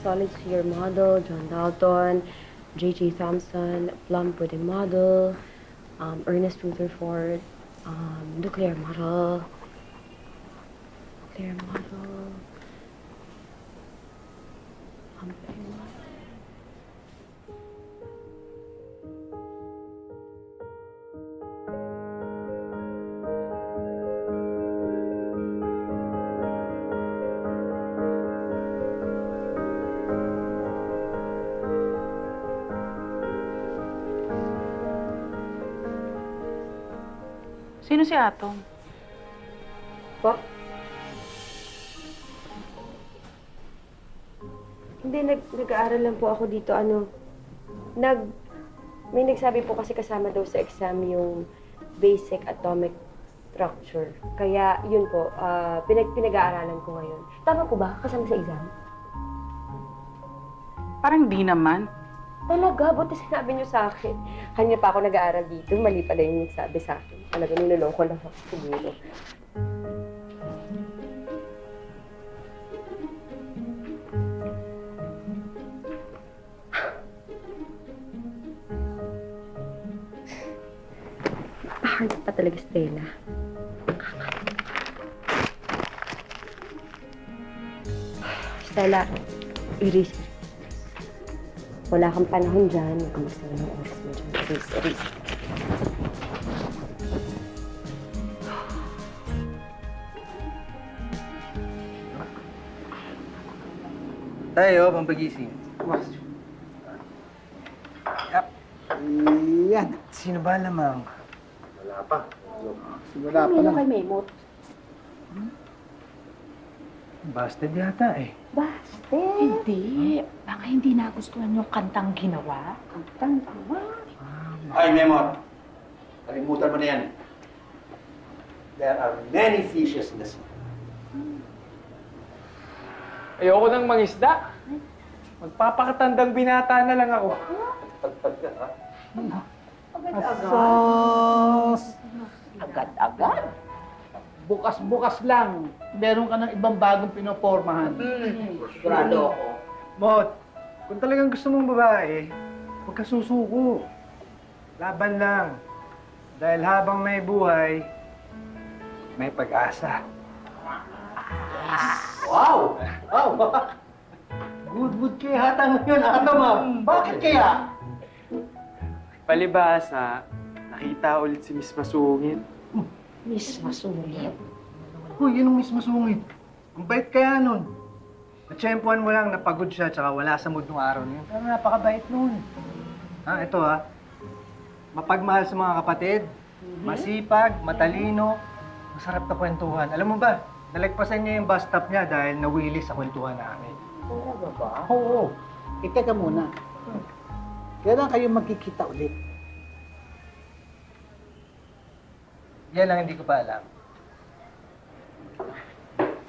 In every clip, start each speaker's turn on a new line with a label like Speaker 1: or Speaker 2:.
Speaker 1: Solid Sphere Model, John Dalton, J.J. Thompson, Plum Pudding Model, Ernest Rutherford, Nuclear Model, Nuclear Model, Humphrey Model.
Speaker 2: Sino si Atong?
Speaker 1: Po? Hindi, nag-aaral lang po ako dito. May nagsabi po kasi kasama daw sa exam yung basic atomic structure. Kaya, yun po, pinag-aaralan ko ngayon. Tama po ba? Kasama sa exam?
Speaker 2: Parang di naman.
Speaker 1: Talaga? Buti sinabi niyo sa akin. Kanya pa ako nag-aaral dito. Mali pala yung nagsabi sa akin. Talaga niloloko lang ako siguro. Hard pa talaga, Stella. Stella, Iris. Wala kang panahon dyan. Magkamusta na ng oras mo dyan. Iris.
Speaker 3: Tayo, pampagising. Yap. Yan. Sino ba lamang?
Speaker 4: Wala pa.
Speaker 3: Wala pa lang.
Speaker 1: kay Memot?
Speaker 3: Busted yata eh.
Speaker 1: Bastet!
Speaker 5: Hindi. Baka hindi nagustuhan yung kantang ginawa.
Speaker 1: Kantang tawa.
Speaker 4: Ay, Memot. Kalimutan mo na yan. There are many fishes in the sea.
Speaker 6: Ayoko nang mangisda. Magpapakatandang binata na lang ako.
Speaker 3: Sos!
Speaker 5: Agad-agad.
Speaker 7: Bukas-bukas lang, meron ka ng ibang bagong pinopormahan.
Speaker 5: Sigurado ako.
Speaker 3: Mot, kung talagang gusto mong babae, huwag ka susuko. Laban lang. Dahil habang may buhay, may pag-asa.
Speaker 4: Wow! Wow!
Speaker 7: Good kaya hata ngayon, ata ma'am. Bakit kaya?
Speaker 6: Palibhasa, nakita ulit si Miss Masungit.
Speaker 5: Miss Masungit.
Speaker 3: Uy, yun ang Miss Masungit. Ang bait kaya nun. Natsyempuhan mo lang napagod siya tsaka wala sa mood nung araw niya. Pero napakabait nun. Ito mapagmahal sa mga kapatid, masipag, matalino, masarap na kwentuhan. Alam mo ba, nalagpasan niya yung bus stop niya dahil nawili sa kwentuhan namin.
Speaker 5: Talaga ba?
Speaker 7: Oo. Teka muna. Kailan kayo magkikita ulit?
Speaker 3: Yan lang hindi ko pa alam.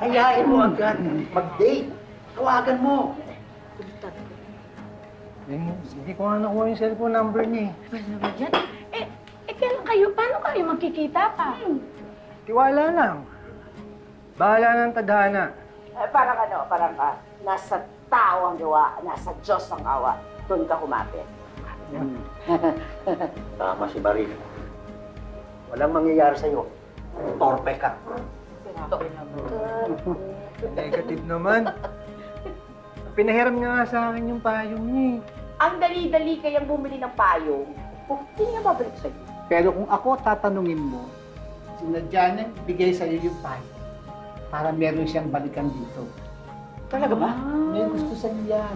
Speaker 7: Ayain mo agad. Mag-date. Tawagan mo.
Speaker 3: Hindi ko nga nakuha yung cellphone number niya eh.
Speaker 5: Ano ba yan? Kailan kayo? Paano kayo magkikita pa?
Speaker 3: Tiwala lang. Bahala ng tadhana.
Speaker 8: Parang nasa tao ang gawa, nasa Diyos ang awa. Doon ka kumapit.
Speaker 4: Tama si Baril. Walang mangyayari sa'yo. Torpe ka.
Speaker 3: Negative naman. Pinahiram niya nga sa akin yung payong niya eh.
Speaker 8: Ang dali-dali kayang bumili ng payong, hindi niya babalik sa'yo.
Speaker 7: Pero kung ako tatanungin mo, sinadya niya bigay sa'yo yung payo para meron siyang balikan dito.
Speaker 8: Talaga ba?
Speaker 7: May gusto sa'yo yan.